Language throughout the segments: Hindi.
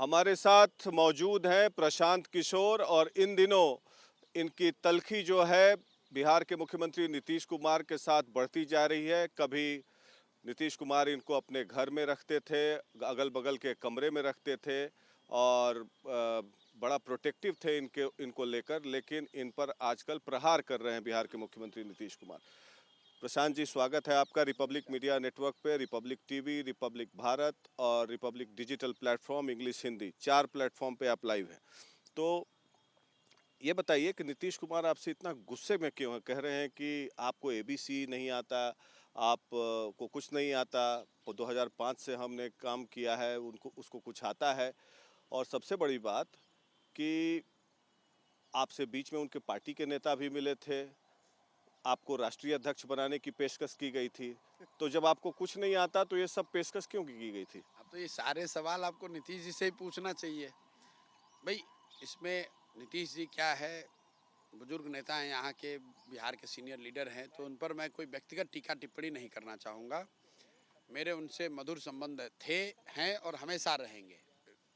हमारे साथ मौजूद हैं प्रशांत किशोर और इन दिनों इनकी तल्खी जो है बिहार के मुख्यमंत्री नीतीश कुमार के साथ बढ़ती जा रही है। कभी नीतीश कुमार इनको अपने घर में रखते थे, अगल बगल के कमरे में रखते थे और बड़ा प्रोटेक्टिव थे इनको लेकर, लेकिन इन पर आजकल प्रहार कर रहे हैं बिहार के मुख्यमंत्री नीतीश कुमार। प्रशांत जी, स्वागत है आपका रिपब्लिक मीडिया नेटवर्क पे। रिपब्लिक टीवी, रिपब्लिक भारत और Republic digital platform English Hindi, 4 platform पे आप लाइव हैं। तो ये बताइए कि नीतीश कुमार आपसे इतना गुस्से में क्यों है? कह रहे हैं कि आपको एबीसी नहीं आता, आप को कुछ नहीं आता। वो 2005 से हमने काम किया है, उनको उसको कुछ आता है। और सबसे बड़ी बात कि आपसे बीच में उनके पार्टी के नेता भी मिले थे, आपको राष्ट्रीय अध्यक्ष बनाने की पेशकश की गई थी। तो जब आपको कुछ नहीं आता तो ये सब पेशकश क्यों की गई थी? अब तो ये सारे सवाल आपको नीतीश जी से ही पूछना चाहिए भाई। इसमें नीतीश जी क्या है, बुजुर्ग नेता हैं, यहाँ के बिहार के सीनियर लीडर हैं, तो उन पर मैं कोई व्यक्तिगत टीका टिप्पणी नहीं करना चाहूँगा। मेरे उनसे मधुर संबंध थे, हैं और हमेशा रहेंगे।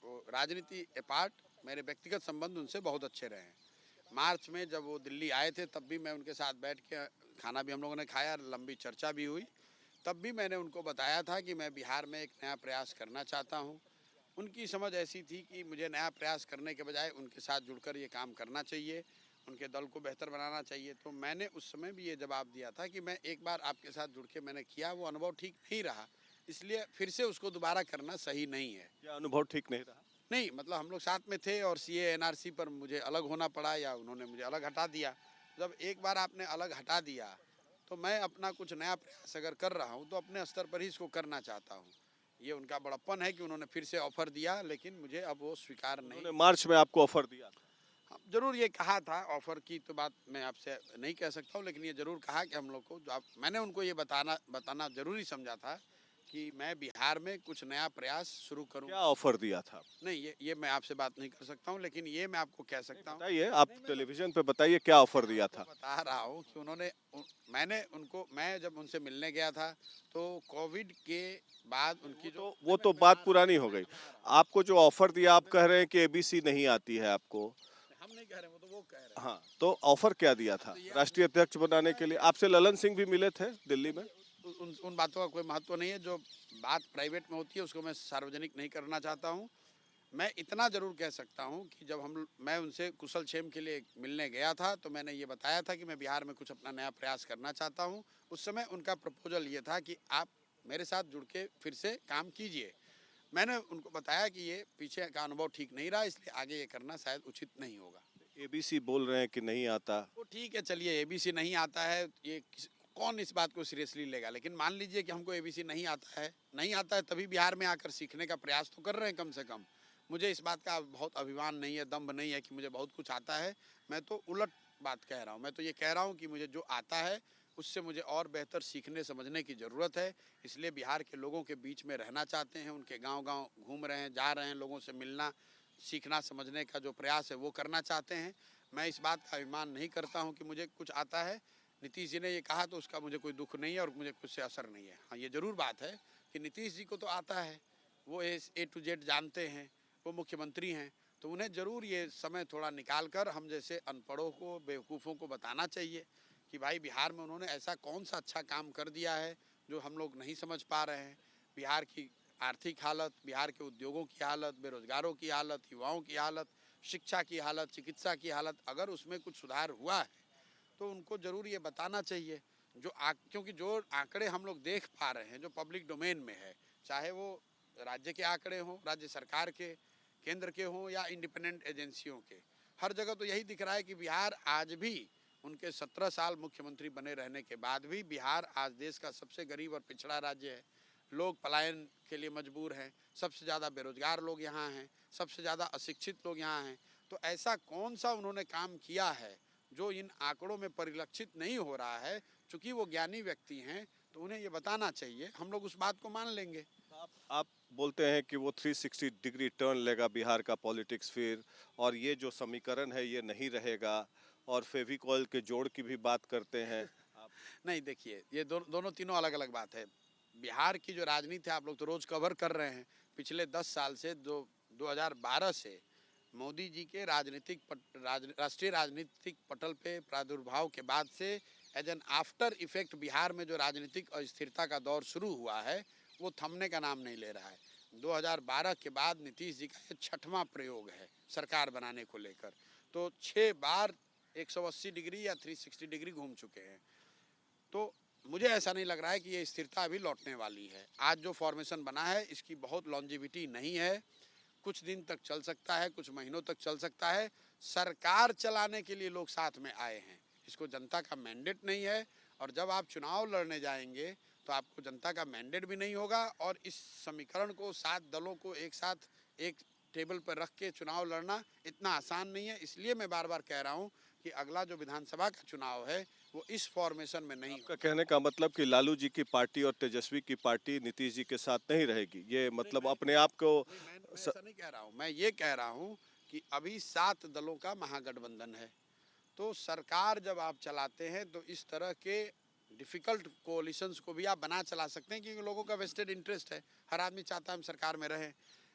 वो राजनीति अपार्ट मेरे व्यक्तिगत संबंध उनसे बहुत अच्छे रहे हैं। मार्च में जब वो दिल्ली आए थे तब भी मैं उनके साथ बैठ के खाना भी हम लोगों ने खाया, लंबी चर्चा भी हुई। तब भी मैंने उनको बताया था कि मैं बिहार में एक नया प्रयास करना चाहता हूँ। उनकी समझ ऐसी थी कि मुझे नया प्रयास करने के बजाय उनके साथ जुड़कर ये काम करना चाहिए, उनके दल को बेहतर बनाना चाहिए। तो मैंने उस समय भी ये जवाब दिया था कि मैं एक बार आपके साथ जुड़ के मैंने किया, वो अनुभव ठीक नहीं रहा, इसलिए फिर से उसको दोबारा करना सही नहीं है। क्या अनुभव ठीक नहीं रहा? नहीं मतलब हम लोग साथ में थे और सीए एनआरसी पर मुझे अलग होना पड़ा या उन्होंने मुझे अलग हटा दिया। जब एक बार आपने अलग हटा दिया तो मैं अपना कुछ नया प्रयास अगर कर रहा हूँ तो अपने स्तर पर ही इसको करना चाहता हूँ। ये उनका बड़प्पन है कि उन्होंने फिर से ऑफर दिया, लेकिन मुझे अब वो स्वीकार नहीं। उन्होंने मार्च में आपको ऑफर दिया था? हाँ, जरूर ये कहा था, ऑफर की तो बात मैं आपसे नहीं कह सकता हूँ, लेकिन ये जरूर कहा कि हम लोग को जो आप मैंने उनको ये बताना जरूरी समझा था कि मैं बिहार में कुछ नया प्रयास शुरू करूँ। क्या ऑफर दिया था? नहीं, ये मैं आपसे बात नहीं कर सकता हूँ, लेकिन ये मैं आपको कह नहीं सकता हूँ। बताइए, आप नहीं, टेलीविजन पे बताइए क्या ऑफर मैं दिया आपको था? बता रहा हूँ कि मैंने उनको, मैं जब उनसे मिलने गया था तो कोविड के बाद उनकी जो वो तो बात पुरानी हो गई। मैं आ रहा हूँ। आपको जो ऑफर दिया, आप कह रहे हैं कि एबीसी नहीं आती है आपको। हम नहीं कह रहे, वो तो वो कह रहे हैं। हाँ, तो ऑफर क्या दिया हाँ, था तो ये आप राष्ट्रीय अध्यक्ष बनाने मैं के लिए? ये आपसे ललन सिंह भी मिले थे दिल्ली में? देखिए, उन बातों का कोई महत्व नहीं है। जो बात प्राइवेट में होती है उसको मैं सार्वजनिक नहीं करना चाहता हूँ। मैं इतना ज़रूर कह सकता हूँ कि जब मैं उनसे कुशल क्षेम के लिए मिलने गया था तो मैंने ये बताया था कि मैं बिहार में कुछ अपना नया प्रयास करना चाहता हूँ। उस समय उनका प्रपोजल ये था कि आप मेरे साथ जुड़ के फिर से काम कीजिए। मैंने उनको बताया कि ये पीछे का अनुभव ठीक नहीं रहा, इसलिए आगे ये करना शायद उचित नहीं होगा। एबीसी बोल रहे हैं कि नहीं आता। वो ठीक है, चलिए एबीसी नहीं आता है, कौन इस बात को सीरियसली लेगा। लेकिन मान लीजिए कि हमको एबीसी नहीं आता है तभी बिहार में आकर सीखने का प्रयास तो कर रहे हैं कम से कम। मुझे इस बात का बहुत अभिमान नहीं है, दम्भ नहीं है कि मुझे बहुत कुछ आता है। मैं तो उलट बात कह रहा हूँ। मैं तो ये कह रहा हूँ कि मुझे जो आता है उससे मुझे और बेहतर सीखने समझने की ज़रूरत है। इसलिए बिहार के लोगों के बीच में रहना चाहते हैं, उनके गांव-गांव घूम रहे हैं, जा रहे हैं, लोगों से मिलना, सीखना समझने का जो प्रयास है वो करना चाहते हैं। मैं इस बात का अभिमान नहीं करता हूँ कि मुझे कुछ आता है। नीतीश जी ने ये कहा तो उसका मुझे कोई दुख नहीं है और मुझे कुछ से असर नहीं है। हाँ, ये ज़रूर बात है कि नीतीश जी को तो आता है, वो ए टू जेड जानते हैं, वो मुख्यमंत्री हैं, तो उन्हें ज़रूर ये समय थोड़ा निकाल कर हम जैसे अनपढ़ों को, बेवकूफ़ों को बताना चाहिए कि भाई बिहार में उन्होंने ऐसा कौन सा अच्छा काम कर दिया है जो हम लोग नहीं समझ पा रहे हैं। बिहार की आर्थिक हालत, बिहार के उद्योगों की हालत, बेरोजगारों की हालत, युवाओं की हालत, शिक्षा की हालत, चिकित्सा की हालत, अगर उसमें कुछ सुधार हुआ है तो उनको ज़रूर ये बताना चाहिए। क्योंकि जो आंकड़े हम लोग देख पा रहे हैं जो पब्लिक डोमेन में है, चाहे वो राज्य के आंकड़े हों, राज्य सरकार के, केंद्र के हों या इंडिपेंडेंट एजेंसियों के, हर जगह तो यही दिख रहा है कि बिहार आज भी, उनके 17 साल मुख्यमंत्री बने रहने के बाद भी, बिहार आज देश का सबसे गरीब और पिछड़ा राज्य है। लोग पलायन के लिए मजबूर हैं, सबसे ज़्यादा बेरोजगार लोग यहाँ हैं, सबसे ज़्यादा अशिक्षित लोग यहाँ हैं। तो ऐसा कौन सा उन्होंने काम किया है जो इन आंकड़ों में परिलक्षित नहीं हो रहा है? चूंकि वो ज्ञानी व्यक्ति हैं तो उन्हें ये बताना चाहिए, हम लोग उस बात को मान लेंगे। आप बोलते हैं कि वो 360 डिग्री टर्न लेगा बिहार का पॉलिटिक्स फिर, और ये जो समीकरण है ये नहीं रहेगा, और फेविकॉल के जोड़ की भी बात करते हैं आप। नहीं देखिए, ये दोनों तीनों अलग अलग बात है। बिहार की जो राजनीति है आप लोग तो रोज कवर कर रहे हैं। पिछले 10 साल से जो 2012 से मोदी जी के राष्ट्रीय राजनीतिक पटल पे प्रादुर्भाव के बाद से as an after effect Bihar में जो राजनीतिक अस्थिरता का दौर शुरू हुआ है वो थमने का नाम नहीं ले रहा है। 2012 के बाद नीतीश जी का ये 6वां प्रयोग है सरकार बनाने को लेकर। तो 6 बार 180 डिग्री या 360 डिग्री घूम चुके हैं। तो मुझे ऐसा नहीं लग रहा है कि ये स्थिरता अभी लौटने वाली है। आज जो फॉर्मेशन बना है इसकी बहुत लॉन्जिविटी नहीं है, कुछ दिन तक चल सकता है, कुछ महीनों तक चल सकता है। सरकार चलाने के लिए लोग साथ में आए हैं, इसको जनता का मैंडेट नहीं है। और जब आप चुनाव लड़ने जाएंगे तो आपको जनता का मैंडेट भी नहीं होगा। और इस समीकरण को 7 दलों को एक साथ एक टेबल पर रख के चुनाव लड़ना इतना आसान नहीं है। इसलिए मैं बार बार कह रहा हूँ कि अगला जो विधानसभा का चुनाव है वो इस फॉर्मेशन में नहीं आपका कहने का मतलब कि लालू जी की पार्टी और तेजस्वी की पार्टी नीतीश जी के साथ नहीं रहेगी, ये मतलब अपने आप को मैं ऐसा नहीं कह रहा हूँ। मैं ये कह रहा हूँ कि अभी 7 दलों का महागठबंधन है। तो सरकार जब आप चलाते हैं तो इस तरह के डिफिकल्ट कोalitions को भी आप बना चला सकते हैं क्योंकि लोगों का वेस्टेड इंटरेस्ट है। हर आदमी चाहता है हम सरकार में रहें।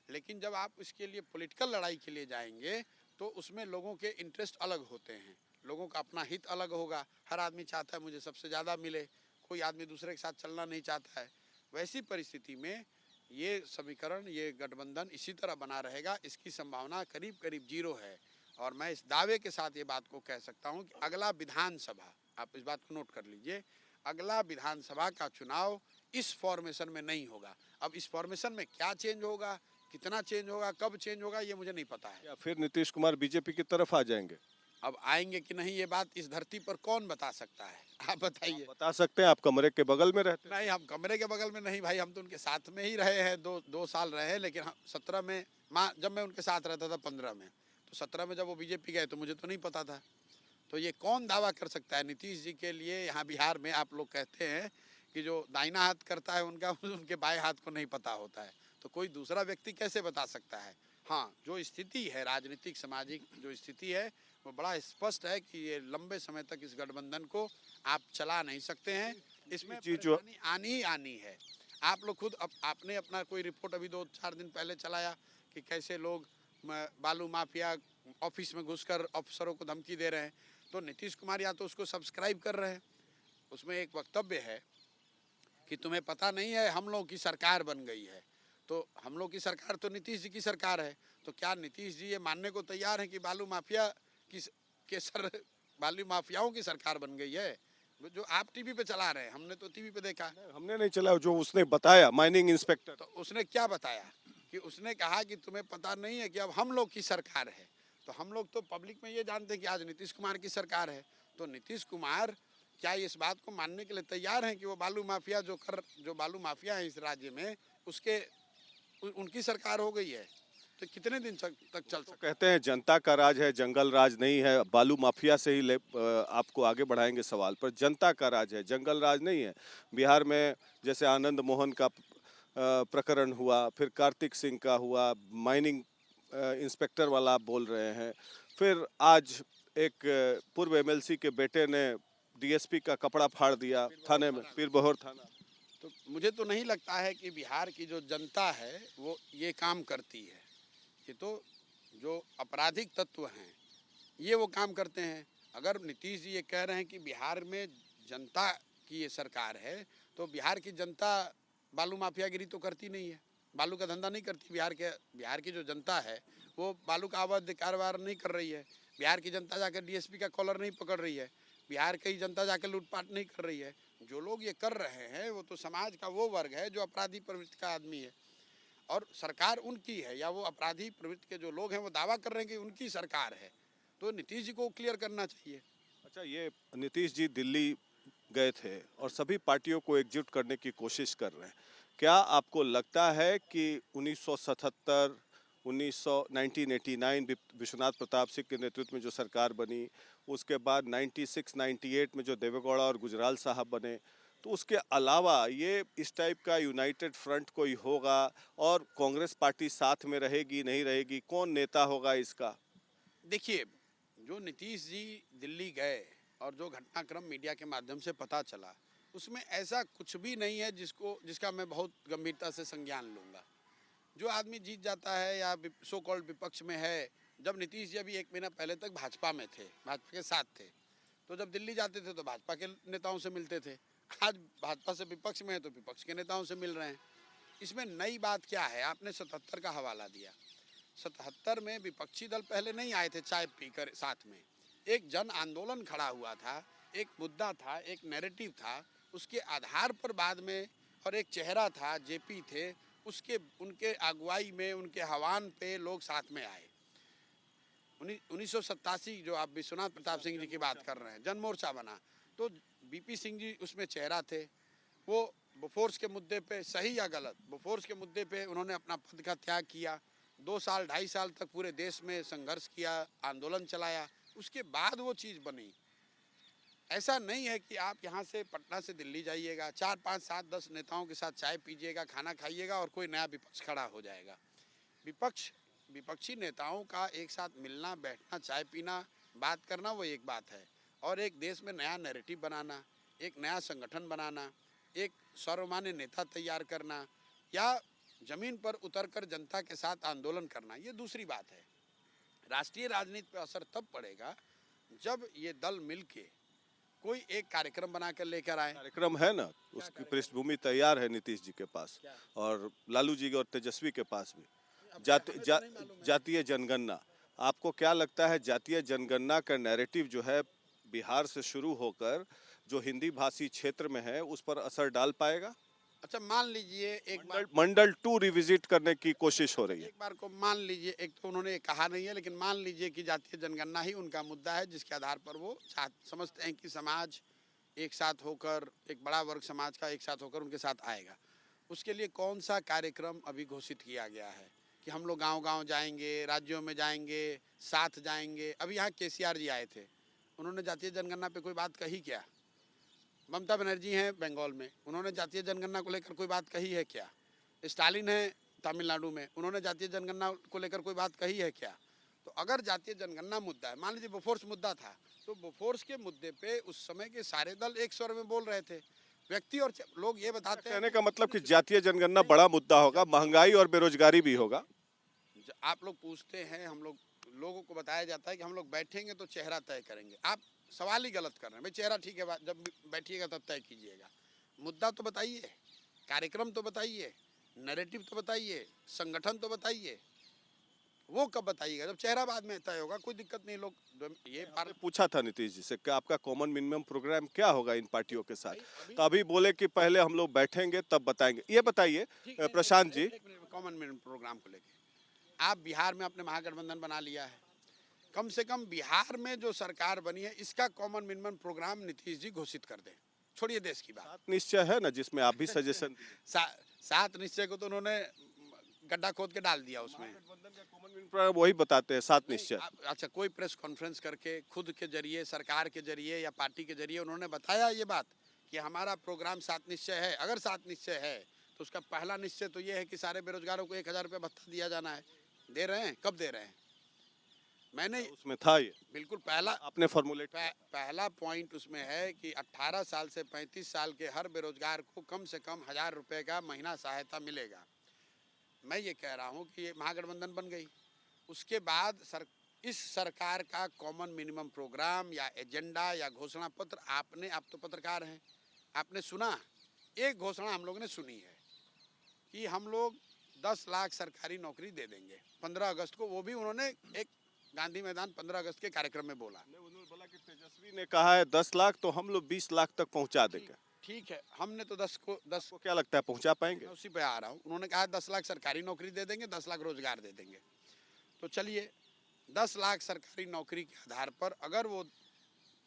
लेकिन जब आप इसके लिए पॉलिटिकल लड़ाई के लिए जाएंगे तो उसमें लोगों के इंटरेस्ट अलग होते हैं, लोगों का अपना हित अलग होगा। हर आदमी चाहता है मुझे सबसे ज़्यादा मिले, कोई आदमी दूसरे के साथ चलना नहीं चाहता है। वैसी परिस्थिति में ये समीकरण, ये गठबंधन इसी तरह बना रहेगा, इसकी संभावना करीब करीब 0 है। और मैं इस दावे के साथ ये बात को कह सकता हूँ कि अगला विधानसभा, आप इस बात को नोट कर लीजिए, अगला विधानसभा का चुनाव इस फॉर्मेशन में नहीं होगा। अब इस फॉर्मेशन में क्या चेंज होगा, कितना चेंज होगा, कब चेंज होगा, ये मुझे नहीं पता है। या फिर नीतीश कुमार बीजेपी की तरफ आ जाएंगे? अब आएंगे कि नहीं ये बात इस धरती पर कौन बता सकता है, आप बताइए। बता सकते हैं, आप कमरे के बगल में रहते हैं। नहीं, हम कमरे के बगल में नहीं भाई, हम तो उनके साथ में ही रहे हैं, दो साल रहे हैं। लेकिन 17 में जब मैं उनके साथ रहता था 15 में, तो 17 में जब वो बीजेपी गए तो मुझे तो नहीं पता था। तो ये कौन दावा कर सकता है? नीतीश जी के लिए यहाँ बिहार में आप लोग कहते हैं कि जो दाहिना हाथ करता है उनका उनके बाएं हाथ को नहीं पता होता है। तो कोई दूसरा व्यक्ति कैसे बता सकता है? हाँ, जो स्थिति है राजनीतिक सामाजिक जो स्थिति है वो बड़ा स्पष्ट है कि ये लंबे समय तक इस गठबंधन को आप चला नहीं सकते हैं। इसमें परेशानी आनी ही आनी है। आप लोग खुद आपने अपना कोई रिपोर्ट अभी 2-4 दिन पहले चलाया कि कैसे लोग बालू माफिया ऑफिस में घुसकर अफसरों को धमकी दे रहे हैं। तो नीतीश कुमार या तो उसको सब्सक्राइब कर रहे हैं। उसमें एक वक्तव्य है कि तुम्हें पता नहीं है हम लोग की सरकार बन गई है। तो हम लोग की सरकार तो नीतीश जी की सरकार है। तो क्या नीतीश जी ये मानने को तैयार हैं कि बालू माफिया बालू माफियाओं की सरकार बन गई है? जो आप टीवी पे चला रहे हैं, हमने तो टीवी पे देखा। हमने नहीं चला, जो उसने बताया माइनिंग इंस्पेक्टर। तो उसने क्या बताया कि उसने कहा कि तुम्हें पता नहीं है कि अब हम लोग की सरकार है। तो हम लोग तो पब्लिक में ये जानते हैं कि आज नीतीश कुमार की सरकार है। तो नीतीश कुमार क्या इस बात को मानने के लिए तैयार हैं कि वो बालू माफिया जो बालू माफिया है इस राज्य में उसके उनकी सरकार हो गई है? तो कितने दिन तक चल सकता है? कहते हैं जनता का राज है, जंगल राज नहीं है। बालू माफिया से ही आपको आगे बढ़ाएंगे सवाल पर। जनता का राज है, जंगल राज नहीं है। बिहार में जैसे आनंद मोहन का प्रकरण हुआ, फिर कार्तिक सिंह का हुआ, माइनिंग इंस्पेक्टर वाला आप बोल रहे हैं। फिर आज एक पूर्व एमएलसी के बेटे ने डीएसपी का कपड़ा फाड़ दिया थाने में, पीरबहोर थाना। तो मुझे तो नहीं लगता है कि बिहार की जो जनता है वो ये काम करती है। ये तो जो आपराधिक तत्व हैं ये वो काम करते हैं। अगर नीतीश जी ये कह रहे हैं कि बिहार में जनता की ये सरकार है, तो बिहार की जनता बालू माफियागिरी तो करती नहीं है, बालू का धंधा नहीं करती। बिहार की जो जनता है वो बालू का अवैध कारोबार नहीं कर रही है। बिहार की जनता जाकर डीएसपी का कॉलर नहीं पकड़ रही है। बिहार की जनता जाकर लूटपाट नहीं कर रही है। जो लोग ये कर रहे हैं वो तो समाज का वो वर्ग है जो अपराधी प्रवृत्ति का आदमी है। और सरकार उनकी है, या वो अपराधी प्रवृत्ति के जो लोग हैं वो दावा कर रहे हैं कि उनकी सरकार है। तो नीतीश जी को क्लियर करना चाहिए। अच्छा, ये नीतीश जी दिल्ली गए थे और सभी पार्टियों को एकजुट करने की कोशिश कर रहे हैं। क्या आपको लगता है कि 1977, 1989 विश्वनाथ प्रताप सिंह के नेतृत्व में जो सरकार बनी, उसके बाद 96-98 में जो देवेगौड़ा और गुजराल साहब बने, तो उसके अलावा ये इस टाइप का यूनाइटेड फ्रंट कोई होगा और कांग्रेस पार्टी साथ में रहेगी नहीं रहेगी, कौन नेता होगा इसका? देखिए, जो नीतीश जी दिल्ली गए और जो घटनाक्रम मीडिया के माध्यम से पता चला, उसमें ऐसा कुछ भी नहीं है जिसका मैं बहुत गंभीरता से संज्ञान लूँगा। जो आदमी जीत जाता है या सो कॉल्ड विपक्ष में है, जब नीतीश जी अभी 1 महीना पहले तक भाजपा में थे, भाजपा के साथ थे, तो जब दिल्ली जाते थे तो भाजपा के नेताओं से मिलते थे। आज भाजपा से विपक्ष में है तो विपक्ष के नेताओं से मिल रहे हैं। इसमें नई बात क्या है? आपने 77 का हवाला दिया। 77 में विपक्षी दल पहले नहीं आए थे चाय पीकर साथ में, एक जन आंदोलन खड़ा हुआ था, एक मुद्दा था, एक नैरेटिव था, उसके आधार पर बाद में, और एक चेहरा था, जेपी थे, उसके उनके अगुवाई में, उनके हवान पे लोग साथ में आए। 1987 जो आप विश्वनाथ प्रताप सिंह जी की बात कर रहे हैं, जन मोर्चा बना, तो बीपी सिंह जी उसमें चेहरा थे। वो बोफोर्स के मुद्दे पे, सही या गलत, बोफोर्स के मुद्दे पे उन्होंने अपना पद का त्याग किया, 2 साल 2.5 साल तक पूरे देश में संघर्ष किया, आंदोलन चलाया, उसके बाद वो चीज़ बनी। ऐसा नहीं है कि आप यहाँ से पटना से दिल्ली जाइएगा, 4, 5, 7, 10 नेताओं के साथ चाय पीजिएगा, खाना खाइएगा और कोई नया विपक्ष खड़ा हो जाएगा। विपक्षी नेताओं का एक साथ मिलना, बैठना, चाय पीना, बात करना, वो एक बात है, और एक देश में नया नैरेटिव बनाना, एक नया संगठन बनाना, एक सर्वमान्य नेता तैयार करना, या जमीन पर उतरकर जनता के साथ आंदोलन करना, ये दूसरी बात है। राष्ट्रीय राजनीति पर असर तब पड़ेगा जब ये दल मिलके कोई एक कार्यक्रम बनाकर लेकर आए। कार्यक्रम है ना, उसकी पृष्ठभूमि तैयार है नीतीश जी के पास और लालू जी और तेजस्वी के पास भी। जातीय जनगणना, आपको क्या लगता है जातीय जनगणना का नैरेटिव जो है बिहार से शुरू होकर जो हिंदी भाषी क्षेत्र में है उस पर असर डाल पाएगा? अच्छा, मान लीजिए एक बार मंडल 2 रिविजिट करने की कोशिश हो रही है। एक बार को मान लीजिए, एक तो उन्होंने कहा नहीं है, लेकिन मान लीजिए कि जातीय जनगणना ही उनका मुद्दा है, जिसके आधार पर वो समझते हैं कि समाज एक साथ होकर, एक बड़ा वर्ग समाज का एक साथ होकर उनके साथ आएगा। उसके लिए कौन सा कार्यक्रम अभी घोषित किया गया है कि हम लोग गांव-गांव जाएंगे, राज्यों में जाएंगे, साथ जाएंगे? अभी यहाँ केसीआर जी आए थे, उन्होंने जातीय जनगणना पे कोई बात कही क्या? ममता बनर्जी हैं बंगाल में, उन्होंने जातीय जनगणना को लेकर कोई बात कही है क्या? स्टालिन है तमिलनाडु में, उन्होंने जातीय जनगणना को लेकर कोई बात कही है क्या? तो अगर जातीय जनगणना मुद्दा है, मान लीजिए बोफोर्स मुद्दा था, तो बोफोर्स के मुद्दे पे उस समय के सारे दल एक स्वर में बोल रहे थे। व्यक्ति और लोग ये बताते हैं, कहने का मतलब कि जातीय जनगणना बड़ा मुद्दा होगा, महंगाई और बेरोजगारी भी होगा। आप लोग पूछते हैं, हम लोगों को बताया जाता है कि हम लोग बैठेंगे तो चेहरा तय करेंगे। आप सवाल ही गलत कर रहे हैं। भाई चेहरा ठीक है, जब बैठिएगा तब तय कीजिएगा। मुद्दा तो बताइए, कार्यक्रम तो बताइए, नैरेटिव तो बताइए, संगठन तो बताइए। वो कब बताइएगा? जब चेहरा बाद में तय होगा, कोई दिक्कत नहीं। लोग ये पूछा था नीतीश जी से कि आपका कॉमन मिनिमम प्रोग्राम क्या होगा इन पार्टियों के साथ, तो अभी बोले कि पहले हम लोग बैठेंगे तब बताएंगे। ये बताइए Prashant ji, common minimum programme को लेकर आप बिहार में अपने महागठबंधन बना लिया है, कम से कम बिहार में जो सरकार बनी है इसका common minimum programme Nitish ji घोषित कर दें। छोड़िए देश की बात। 7 निश्चय है ना जिसमें आप भी सजेशन 7 निश्चय को तो उन्होंने गड्ढा खोद के डाल दिया उसमें। वही बताते हैं 7 निश्चय। अच्छा, कोई प्रेस कॉन्फ्रेंस करके खुद के जरिए, सरकार के जरिए या पार्टी के जरिए उन्होंने बताया ये बात कि हमारा प्रोग्राम 7 निश्चय है? अगर 7 निश्चय है तो उसका पहला निश्चय तो ये है कि सारे बेरोजगारों को 1000 रुपये भत्ता दिया जाना है। दे रहे हैं? कब दे रहे हैं? मैंने उसमें था ये बिल्कुल पहला आपने फॉर्मुलेट पहला पॉइंट उसमें है कि 18 साल से 35 साल के हर बेरोजगार को कम से कम 1000 रुपये का महीना सहायता मिलेगा। मैं ये कह रहा हूँ कि ये महागठबंधन बन गई, उसके बाद इस सरकार का कॉमन मिनिमम प्रोग्राम या एजेंडा या घोषणा पत्र आप तो पत्रकार हैं, आपने सुना? एक घोषणा हम लोग ने सुनी है कि हम लोग 10 लाख सरकारी नौकरी दे देंगे 15 अगस्त को। वो भी उन्होंने एक गांधी मैदान 15 अगस्त के कार्यक्रम में बोला। उन्होंने बोला कि तेजस्वी ने कहा है 10 लाख, तो हम लोग 20 लाख तक पहुंचा देंगे। ठीक है, हमने तो 10 को क्या लगता है पहुंचा पाएंगे? उसी पे आ रहा हूँ। उन्होंने कहा 10 लाख सरकारी नौकरी दे देंगे, 10 लाख रोजगार दे देंगे। तो चलिए 10 लाख सरकारी नौकरी के आधार पर अगर वो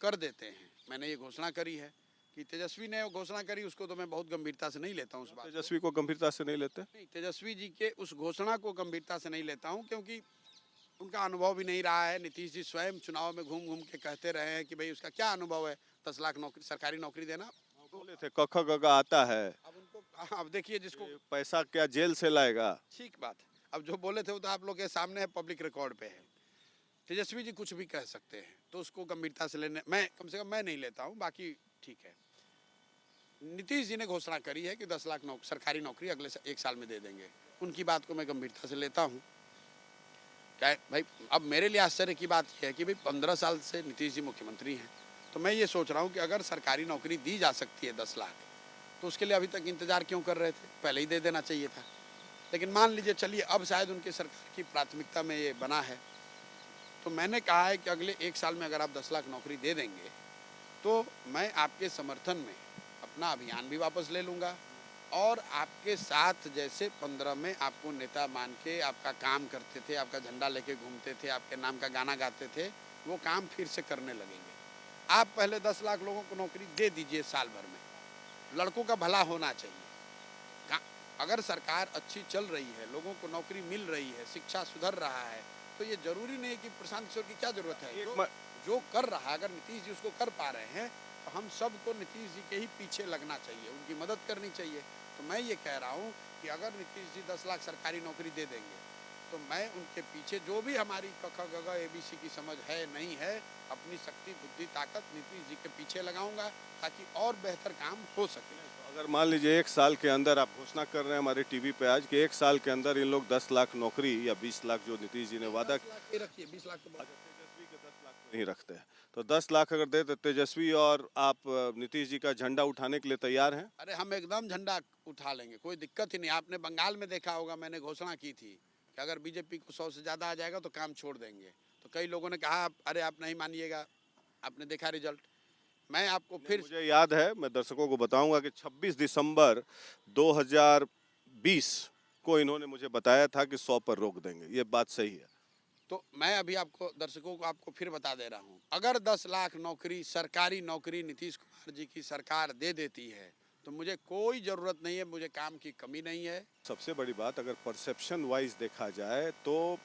कर देते हैं, मैंने ये घोषणा करी है कि तेजस्वी ने घोषणा करी, उसको तो मैं बहुत गंभीरता से नहीं लेता हूँ। उस बात तेजस्वी को गंभीरता से नहीं लेते? नहीं, तेजस्वी जी के उस घोषणा को गंभीरता से नहीं लेता हूँ, क्योंकि उनका अनुभव भी नहीं रहा है। नीतीश जी स्वयं चुनाव में घूम घूम के कहते रहे हैं कि भाई उसका क्या अनुभव है 10 लाख नौकरी सरकारी नौकरी देना। बोले थे क ख ग घ आता है, अब उनको अब देखिए, जिसको पैसा क्या जेल से लाएगा? ठीक बात। अब जो बोले थे वो तो आप लोग के सामने है, पब्लिक रिकॉर्ड पे है। तेजस्वी जी कुछ भी कह सकते हैं, तो उसको गंभीरता से लेने मैं कम से कम मैं नहीं लेता हूँ, बाकी ठीक है। नीतीश जी ने घोषणा करी है कि 10 लाख सरकारी नौकरी अगले 1 साल में दे देंगे। उनकी बात को मैं गंभीरता से लेता हूँ। क्या है भाई, अब मेरे लिए आश्चर्य की बात यह है कि भाई 15 साल से नीतीश जी मुख्यमंत्री हैं, तो मैं ये सोच रहा हूँ कि अगर सरकारी नौकरी दी जा सकती है 10 लाख, तो उसके लिए अभी तक इंतजार क्यों कर रहे थे, पहले ही दे देना चाहिए था। लेकिन मान लीजिए, चलिए अब शायद उनकी सरकार की प्राथमिकता में ये बना है, तो मैंने कहा है कि अगले 1 साल में अगर आप 10 लाख नौकरी दे देंगे, तो मैं आपके समर्थन में अपना अभियान भी वापस ले लूँगा और आपके साथ जैसे 15 में आपको नेता मान के आपका काम करते थे, आपका झंडा लेके घूमते थे, आपके नाम का गाना गाते थे, वो काम फिर से करने लगेंगे। आप पहले 10 लाख लोगों को नौकरी दे दीजिए साल भर में। लड़कों का भला होना चाहिए। अगर सरकार अच्छी चल रही है, लोगों को नौकरी मिल रही है, शिक्षा सुधर रहा है, तो ये जरूरी नहीं कि प्रशांत किशोर की क्या जरूरत है। जो कर रहा है, अगर नीतीश जी उसको कर पा रहे हैं, तो हम सबको नीतीश जी के ही पीछे लगना चाहिए, उनकी मदद करनी चाहिए। तो मैं ये कह रहा हूँ कि अगर नीतीश जी 10 लाख सरकारी नौकरी दे देंगे, तो मैं उनके पीछे, जो भी हमारी क ख ग घ ABC की समझ है नहीं है, अपनी शक्ति बुद्धि ताकत नीतीश जी के पीछे लगाऊंगा, ताकि और बेहतर काम हो सके। अगर मान लीजिए 1 साल के अंदर आप घोषणा कर रहे हैं हमारे टीवी पे आज कि 1 साल के अंदर इन लोग 10 लाख नौकरी या 20 लाख जो नीतीश जी ने वादा 10 लाख ही रखिए, 20 लाख तो बहुत। तेजस्वी के 10 लाख तो नहीं रखते हैं, तो 10 लाख अगर दे तो तेजस्वी और आप नीतीश जी का झंडा उठाने के लिए तैयार हैं? अरे हम एकदम झंडा उठा लेंगे, कोई दिक्कत ही नहीं। आपने बंगाल में देखा होगा, मैंने घोषणा की थी कि अगर बीजेपी को 100 से ज़्यादा आ जाएगा तो काम छोड़ देंगे। तो कई लोगों ने कहा अरे आप नहीं मानिएगा, आपने देखा रिजल्ट। मैं आपको फिर मुझे याद है, मैं दर्शकों को बताऊंगा कि 26 दिसंबर 2020 को इन्होंने मुझे बताया था कि 100 पर रोक देंगे। ये बात सही है? तो मैं अभी आपको दर्शकों को आपको फिर बता दे रहा हूँ, अगर 10 लाख नौकरी, सरकारी नौकरी नीतीश कुमार जी की सरकार दे देती है, तो मुझे कोई ज़रूरत नहीं है, मुझे काम की कमी नहीं है। सबसे बड़ी बात, अगर परसेप्शन वाइज देखा जाए तो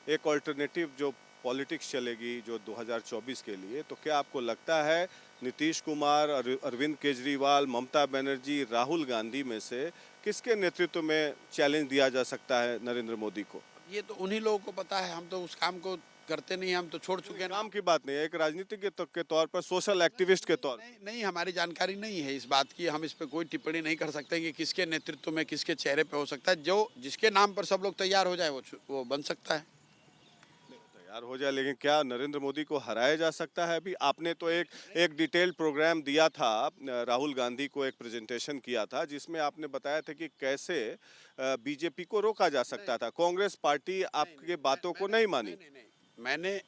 एक ऑल्टरनेटिव जो पॉलिटिक्स चलेगी जो 2024 के लिए, तो क्या आपको लगता है नीतीश कुमार, अरविंद केजरीवाल, ममता बनर्जी, राहुल गांधी में से किसके नेतृत्व में चैलेंज दिया जा सकता है नरेंद्र मोदी को? ये तो उन्हीं लोगों को पता है, हम तो उस काम को करते नहीं, हम तो छोड़ चुके हैं। काम की बात नहीं है, एक राजनीतिक के तौर पर, सोशल एक्टिविस्ट के तौर। नहीं नहीं, हमारी जानकारी नहीं है इस बात की, हम इस पे कोई टिप्पणी नहीं कर सकते कि किसके नेतृत्व में, किसके चेहरे पे हो सकता है। जो जिसके नाम पर सब लोग तैयार हो जाए वो बन सकता है। तैयार हो जाए, लेकिन क्या नरेंद्र मोदी को हराया जा सकता है? अभी आपने तो एक डिटेल प्रोग्राम दिया था, राहुल गांधी को एक प्रेजेंटेशन किया था जिसमें आपने बताया था कि कैसे बीजेपी को रोका जा सकता था। कांग्रेस पार्टी आपके बातों को नहीं मानी। नहीं, मैंने,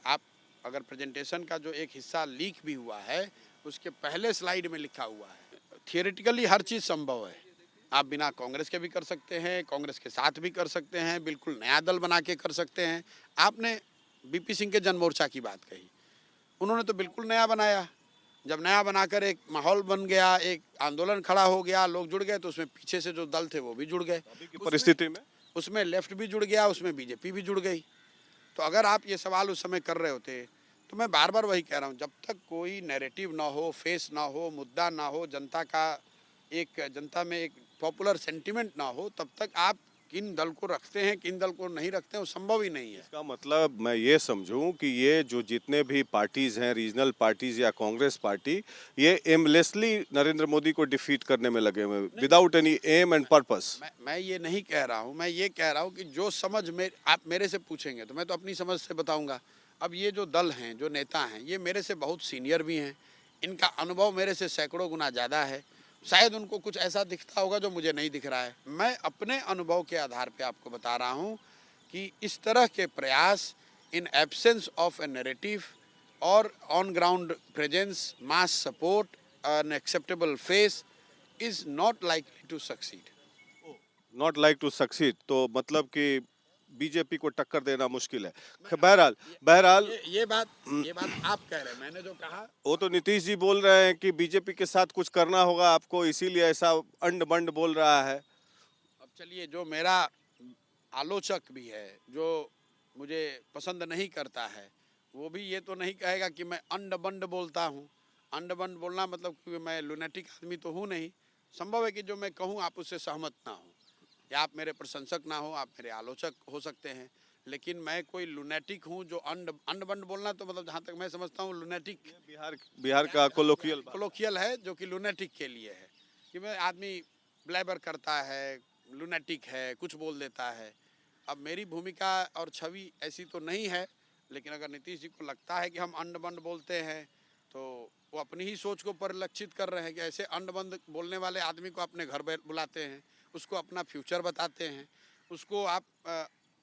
आप अगर प्रेजेंटेशन का जो एक हिस्सा लीक भी हुआ है, उसके पहले स्लाइड में लिखा हुआ है, थियोरेटिकली हर चीज़ संभव है। आप बिना कांग्रेस के भी कर सकते हैं, कांग्रेस के साथ भी कर सकते हैं, बिल्कुल नया दल बना के कर सकते हैं। आपने बीपी सिंह के जन मोर्चा की बात कही, उन्होंने तो बिल्कुल नया बनाया। जब नया बनाकर एक माहौल बन गया, एक आंदोलन खड़ा हो गया, लोग जुड़ गए, तो उसमें पीछे से जो दल थे वो भी जुड़ गए। अभी की परिस्थिति में उसमें लेफ्ट भी जुड़ गया, उसमें बीजेपी भी जुड़ गई। तो अगर आप ये सवाल उस समय कर रहे होते, तो मैं बार बार वही कह रहा हूँ, जब तक कोई नैरेटिव ना हो, फेस ना हो, मुद्दा ना हो, जनता में एक पॉपुलर सेंटिमेंट ना हो, तब तक आप किन दल को रखते हैं, किन दल को नहीं रखते हैं, वो संभव ही नहीं है। इसका मतलब मैं ये समझूं कि ये जो जितने भी पार्टीज हैं, रीजनल पार्टीज या कांग्रेस पार्टी, ये एमलेसली नरेंद्र मोदी को डिफीट करने में लगे हुए, without any aim and purpose. मैं ये नहीं कह रहा हूँ, मैं ये कह रहा हूँ कि जो समझ में आप मेरे से पूछेंगे तो मैं तो अपनी समझ से बताऊंगा। अब ये जो दल हैं, जो नेता हैं, ये मेरे से बहुत सीनियर भी हैं, इनका अनुभव मेरे से सैकड़ों गुना ज़्यादा है। शायद उनको कुछ ऐसा दिखता होगा जो मुझे नहीं दिख रहा है। मैं अपने अनुभव के आधार पे आपको बता रहा हूँ कि इस तरह के प्रयास, in absence of a narrative और on ground presence, mass support, an acceptable face, is not likely to succeed. Not like to succeed, तो मतलब कि बीजेपी को टक्कर देना मुश्किल है। बहरहाल ये बात आप कह रहे हैं, मैंने जो कहा वो तो नीतीश जी बोल रहे हैं कि बीजेपी के साथ कुछ करना होगा आपको, इसीलिए ऐसा अंड बंड बोल रहा है। अब चलिए, जो मेरा आलोचक भी है, जो मुझे पसंद नहीं करता है, वो भी ये तो नहीं कहेगा कि मैं अंड बंड बोलता हूँ। अंड बंड बोलना मतलब कि मैं लुनेटिक आदमी तो हूँ नहीं। संभव है कि जो मैं कहूँ आप उससे सहमत ना हो, या आप मेरे प्रशंसक ना हो, आप मेरे आलोचक हो सकते हैं, लेकिन मैं कोई लुनेटिक हूँ जो अंड बंड बोलना, तो मतलब जहाँ तक मैं समझता हूँ लुनेटिक बिहार का कोलोकियल है, जो कि लुनेटिक के लिए है, कि मैं आदमी ब्लैबर करता है, लुनेटिक है, कुछ बोल देता है। अब मेरी भूमिका और छवि ऐसी तो नहीं है, लेकिन अगर नीतीश जी को लगता है कि हम अंड-बंड बोलते हैं, तो वो अपनी ही सोच को परिलक्षित कर रहे हैं कि ऐसे अंड-बंड बोलने वाले आदमी को अपने घर बुलाते हैं, उसको अपना फ्यूचर बताते हैं, उसको आप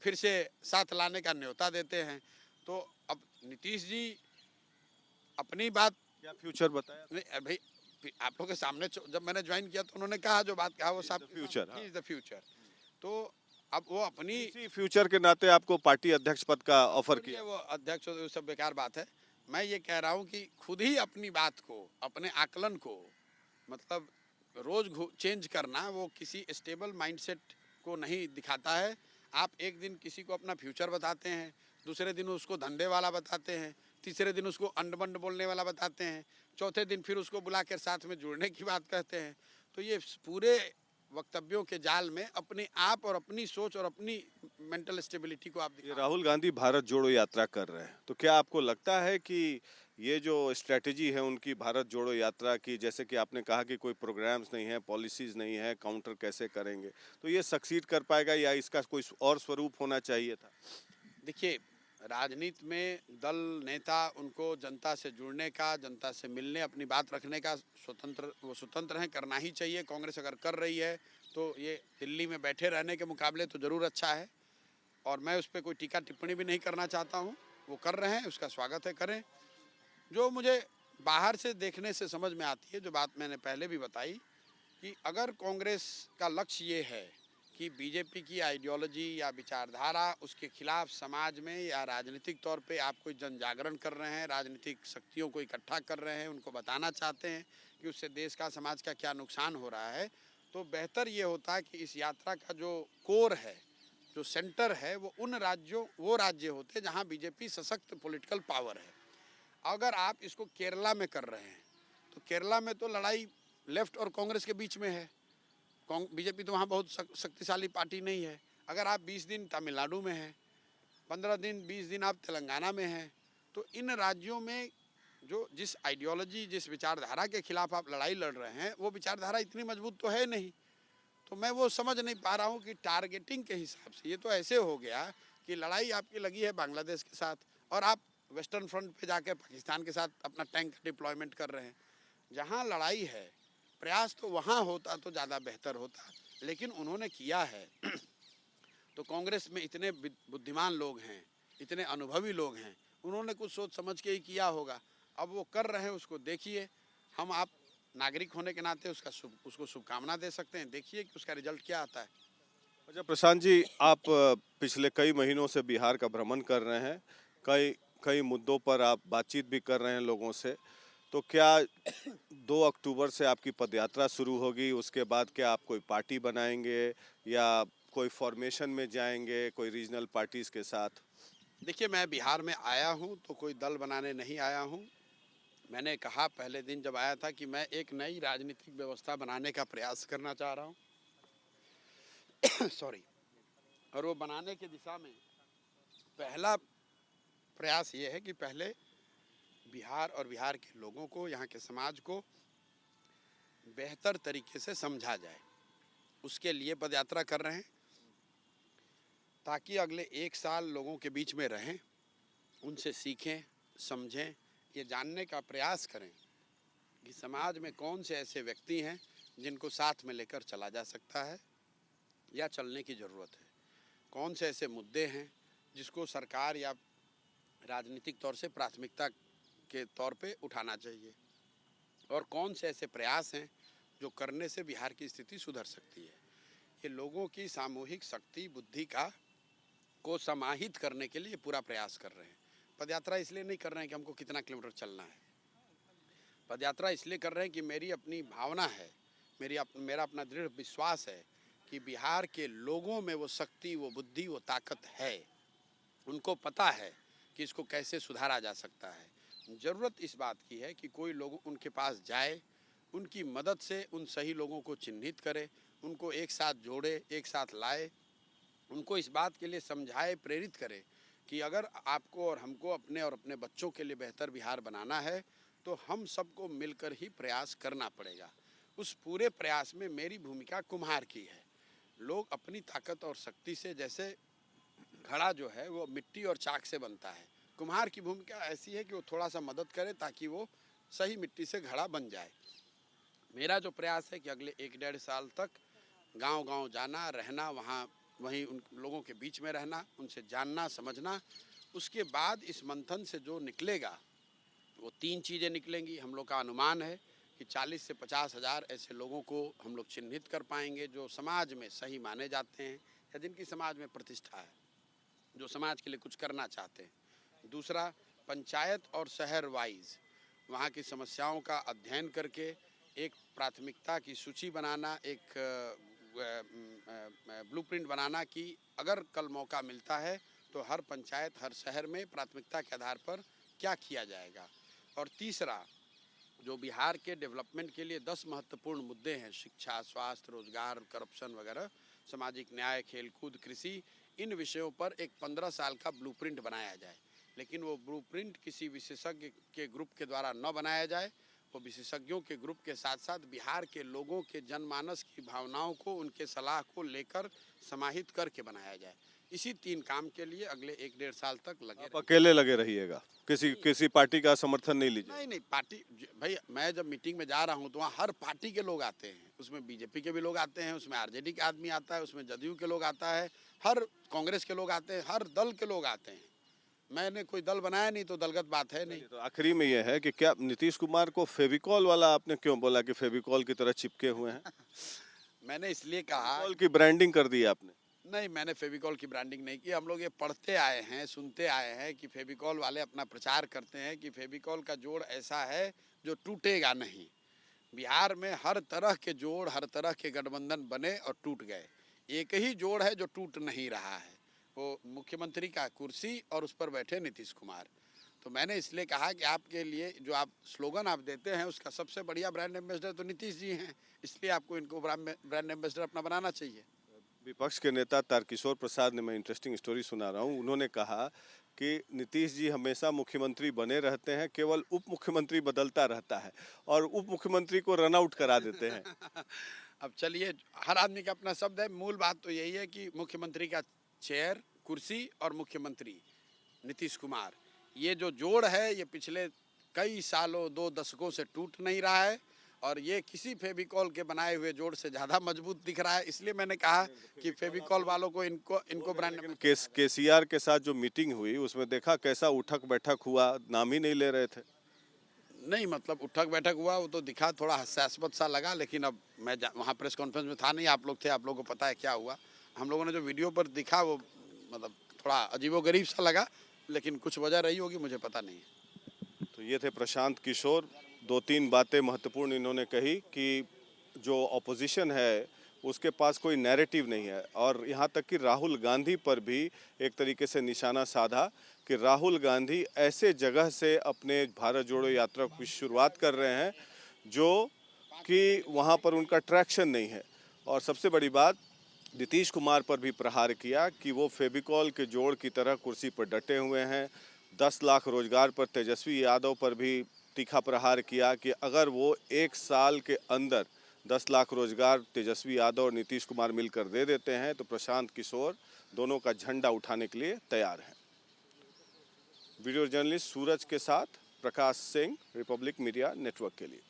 फिर से साथ लाने का न्योता देते हैं। तो अब नीतीश जी अपनी बात क्या फ्यूचर बताया? नहीं भाई, आप लोगों के सामने जब मैंने ज्वाइन किया तो उन्होंने कहा जो बात कहा वो साहब फ्यूचर, ही हाँ। Is the future. तो अब वो अपनी इसी फ्यूचर के नाते आपको पार्टी अध्यक्ष पद का ऑफर छोड़िए, किया। वो अध्यक्ष वो सब बेकार बात है। मैं ये कह रहा हूँ कि खुद ही अपनी बात को, अपने आकलन को, मतलब रोज चेंज करना वो किसी स्टेबल माइंडसेट को नहीं दिखाता है। आप एक दिन किसी को अपना फ्यूचर बताते हैं, दूसरे दिन उसको धंधे वाला बताते हैं, तीसरे दिन उसको अंड-बंड बोलने वाला बताते हैं, चौथे दिन फिर उसको बुला कर साथ में जुड़ने की बात कहते हैं। तो ये पूरे वक्तव्यों के जाल में अपने आप और अपनी सोच और अपनी मेंटल स्टेबिलिटी को आप ये दिखा। राहुल गांधी भारत जोड़ो यात्रा कर रहे हैं, तो क्या आपको लगता है कि ये जो स्ट्रेटेजी है उनकी भारत जोड़ो यात्रा की, जैसे कि आपने कहा कि कोई प्रोग्राम्स नहीं है, पॉलिसीज नहीं है, काउंटर कैसे करेंगे, तो ये सक्सीड कर पाएगा या इसका कोई और स्वरूप होना चाहिए था? देखिए, राजनीति में दल नेता उनको जनता से जुड़ने का, जनता से मिलने, अपनी बात रखने का स्वतंत्र हैं, करना ही चाहिए। कांग्रेस अगर कर रही है तो ये दिल्ली में बैठे रहने के मुकाबले तो ज़रूर अच्छा है, और मैं उस पर कोई टीका टिप्पणी भी नहीं करना चाहता हूँ। वो कर रहे हैं, उसका स्वागत है, करें। जो मुझे बाहर से देखने से समझ में आती है, जो बात मैंने पहले भी बताई, कि अगर कांग्रेस का लक्ष्य ये है कि बीजेपी की आइडियोलॉजी या विचारधारा उसके खिलाफ समाज में या राजनीतिक तौर पे आप कोई जन जागरण कर रहे हैं, राजनीतिक शक्तियों को इकट्ठा कर रहे हैं, उनको बताना चाहते हैं कि उससे देश का, समाज का क्या नुकसान हो रहा है, तो बेहतर ये होता है कि इस यात्रा का जो कोर है, जो सेंटर है, वो राज्य होते जहाँ बीजेपी सशक्त पॉलिटिकल पावर है। अगर आप इसको केरला में कर रहे हैं, तो केरला में तो लड़ाई लेफ्ट और कांग्रेस के बीच में है। बीजेपी तो वहाँ बहुत शक्तिशाली पार्टी नहीं है। अगर आप 20 दिन तमिलनाडु में हैं, 15 दिन 20 दिन आप तेलंगाना में हैं, तो इन राज्यों में जो जिस आइडियोलॉजी, जिस विचारधारा के खिलाफ आप लड़ाई लड़ रहे हैं, वो विचारधारा इतनी मजबूत तो है नहीं। तो मैं वो समझ नहीं पा रहा हूँ कि टारगेटिंग के हिसाब से ये तो ऐसे हो गया कि लड़ाई आपकी लगी है बांग्लादेश के साथ, और आप वेस्टर्न फ्रंट पे जाकर पाकिस्तान के साथ अपना टैंक डिप्लॉयमेंट कर रहे हैं। जहाँ लड़ाई है, प्रयास तो वहाँ होता तो ज़्यादा बेहतर होता, लेकिन उन्होंने किया है। तो कांग्रेस में इतने बुद्धिमान लोग हैं, इतने अनुभवी लोग हैं, उन्होंने कुछ सोच समझ के ही किया होगा। अब वो कर रहे हैं, उसको देखिए। हम आप नागरिक होने के नाते उसको शुभकामना दे सकते हैं। देखिए कि उसका रिजल्ट क्या आता है। अच्छा प्रशांत जी, आप पिछले कई महीनों से बिहार का भ्रमण कर रहे हैं, कई कई मुद्दों पर आप बातचीत भी कर रहे हैं लोगों से, तो क्या 2 अक्टूबर से आपकी पदयात्रा शुरू होगी, उसके बाद क्या आप कोई पार्टी बनाएंगे या कोई फॉर्मेशन में जाएंगे कोई रीजनल पार्टीज के साथ? देखिए, मैं बिहार में आया हूँ तो कोई दल बनाने नहीं आया हूँ। मैंने कहा पहले दिन जब आया था कि मैं एक नई राजनीतिक व्यवस्था बनाने का प्रयास करना चाह रहा हूँ। सॉरी। और वो बनाने की दिशा में पहला प्रयास ये है कि पहले बिहार और बिहार के लोगों को, यहाँ के समाज को बेहतर तरीके से समझा जाए। उसके लिए पदयात्रा कर रहे हैं, ताकि अगले 1 साल लोगों के बीच में रहें, उनसे सीखें, समझें, ये जानने का प्रयास करें कि समाज में कौन से ऐसे व्यक्ति हैं जिनको साथ में लेकर चला जा सकता है या चलने की ज़रूरत है। कौन से ऐसे मुद्दे हैं जिसको सरकार या राजनीतिक तौर से प्राथमिकता के तौर पे उठाना चाहिए, और कौन से ऐसे प्रयास हैं जो करने से बिहार की स्थिति सुधर सकती है। ये लोगों की सामूहिक शक्ति, बुद्धि को समाहित करने के लिए पूरा प्रयास कर रहे हैं। पदयात्रा इसलिए नहीं कर रहे हैं कि हमको कितना किलोमीटर चलना है। पदयात्रा इसलिए कर रहे हैं कि मेरी अपनी भावना है, मेरा अपना दृढ़ विश्वास है कि बिहार के लोगों में वो शक्ति, वो बुद्धि, वो ताकत है। उनको पता है कि इसको कैसे सुधारा जा सकता है। ज़रूरत इस बात की है कि कोई लोग उनके पास जाए, उनकी मदद से उन सही लोगों को चिन्हित करे, उनको एक साथ जोड़े, एक साथ लाए, उनको इस बात के लिए समझाए, प्रेरित करे कि अगर आपको और हमको अपने और अपने बच्चों के लिए बेहतर बिहार बनाना है, तो हम सबको मिलकर ही प्रयास करना पड़ेगा। उस पूरे प्रयास में मेरी भूमिका कुम्हार की है। लोग अपनी ताकत और शक्ति से, जैसे घड़ा जो है वो मिट्टी और चाक से बनता है, कुम्हार की भूमिका ऐसी है कि वो थोड़ा सा मदद करे ताकि वो सही मिट्टी से घड़ा बन जाए। मेरा जो प्रयास है कि अगले 1-1.5 साल तक गांव-गांव जाना, रहना, वहीं उन लोगों के बीच में रहना, उनसे जानना, समझना। उसके बाद इस मंथन से जो निकलेगा वो 3 चीज़ें निकलेंगी। हम लोग का अनुमान है कि 40 से 50 हज़ार ऐसे लोगों को हम लोग चिन्हित कर पाएंगे जो समाज में सही माने जाते हैं या जिनकी समाज में प्रतिष्ठा है, जो समाज के लिए कुछ करना चाहते हैं। दूसरा, पंचायत और शहर वाइज वहाँ की समस्याओं का अध्ययन करके एक प्राथमिकता की सूची बनाना, एक ब्लूप्रिंट बनाना कि अगर कल मौका मिलता है तो हर पंचायत, हर शहर में प्राथमिकता के आधार पर क्या किया जाएगा। और तीसरा, जो बिहार के डेवलपमेंट के लिए 10 महत्वपूर्ण मुद्दे हैं, शिक्षा, स्वास्थ्य, रोजगार, करप्शन वगैरह, सामाजिक न्याय, खेलकूद, कृषि, इन विषयों पर एक 15 साल का ब्लूप्रिंट बनाया जाए। लेकिन वो ब्लूप्रिंट किसी विशेषज्ञ के ग्रुप के द्वारा न बनाया जाए, वो विशेषज्ञों के ग्रुप के साथ साथ बिहार के लोगों के जनमानस की भावनाओं को, उनके सलाह को लेकर समाहित करके बनाया जाए। इसी 3 काम के लिए अगले 1-1.5 साल तक लगे आप अकेले लगे रहिएगा, किसी पार्टी का समर्थन नहीं लीजिए? नहीं, पार्टी भाई, मैं जब मीटिंग में जा रहा हूँ तो वहाँ हर पार्टी के लोग आते हैं। उसमें बीजेपी के भी लोग आते हैं, उसमें आरजेडी के आदमी आता है, उसमें जदयू के लोग आता है, हर कांग्रेस के लोग आते हैं, हर दल के लोग आते हैं। मैंने कोई दल बनाया नहीं तो दलगत बात है नहीं। तो आखिरी में यह है कि क्या नीतीश कुमार को फेविकॉल वाला आपने क्यों बोला कि फेविकॉल की तरह चिपके हुए हैं? मैंने इसलिए कहा, फेविकॉल की ब्रांडिंग कर दी आपने। नहीं, मैंने फेविकॉल की ब्रांडिंग नहीं की। हम लोग ये पढ़ते आए हैं, सुनते आए हैं कि फेविकॉल वाले अपना प्रचार करते हैं कि फेविकॉल का जोड़ ऐसा है जो टूटेगा नहीं। बिहार में हर तरह के जोड़, हर तरह के गठबंधन बने और टूट गए। एक ही जोड़ है जो टूट नहीं रहा है, वो मुख्यमंत्री का कुर्सी और उस पर बैठे नीतीश कुमार। तो मैंने इसलिए कहा कि आपके लिए जो आप स्लोगन आप देते हैं उसका सबसे बढ़िया ब्रांड एम्बेसडर तो नीतीश जी हैं, इसलिए आपको इनको ब्रांड एम्बेसडर अपना बनाना चाहिए। विपक्ष के नेता तारकिशोर प्रसाद ने, मैं इंटरेस्टिंग स्टोरी सुना रहा हूँ, उन्होंने कहा कि नीतीश जी हमेशा मुख्यमंत्री बने रहते हैं, केवल उप मुख्यमंत्री बदलता रहता है और उप मुख्यमंत्री को रन आउट करा देते हैं। अब चलिए, हर आदमी का अपना शब्द है। मूल बात तो यही है कि मुख्यमंत्री का चेयर, कुर्सी और मुख्यमंत्री नीतीश कुमार, ये जो जोड़ है ये पिछले कई सालों, 2 दशकों से टूट नहीं रहा है और ये किसी फेविकॉल के बनाए हुए जोड़ से ज़्यादा मजबूत दिख रहा है। इसलिए मैंने कहा कि फेविकॉल वालों को इनको ब्रांड। लेकिन केसीआर के साथ जो मीटिंग हुई उसमें देखा कैसा उठक बैठक हुआ, नाम ही नहीं ले रहे थे। नहीं, मतलब उठक बैठक हुआ वो तो दिखा, थोड़ा हास्यास्पद सा लगा, लेकिन अब मैं वहाँ प्रेस कॉन्फ्रेंस में था नहीं, आप लोग थे, आप लोगों को पता है क्या हुआ। हम लोगों ने जो वीडियो पर दिखा वो मतलब थोड़ा अजीबोगरीब सा लगा, लेकिन कुछ वजह रही होगी, मुझे पता नहीं है। तो ये थे प्रशांत किशोर। 2-3 बातें महत्वपूर्ण इन्होंने कही कि जो ऑपोजिशन है उसके पास कोई नैरेटिव नहीं है और यहाँ तक कि राहुल गांधी पर भी एक तरीके से निशाना साधा कि राहुल गांधी ऐसे जगह से अपने भारत जोड़ो यात्रा की शुरुआत कर रहे हैं जो कि वहाँ पर उनका ट्रैक्शन नहीं है। और सबसे बड़ी बात, नीतीश कुमार पर भी प्रहार किया कि वो फेविकॉल के जोड़ की तरह कुर्सी पर डटे हुए हैं। 10 लाख रोजगार पर तेजस्वी यादव पर भी तीखा प्रहार किया कि अगर वो 1 साल के अंदर 10 लाख रोजगार तेजस्वी यादव और नीतीश कुमार मिलकर दे देते हैं तो प्रशांत किशोर दोनों का झंडा उठाने के लिए तैयार हैं। वीडियो जर्नलिस्ट सूरज के साथ Prakash Singh, Republic media network के लिए।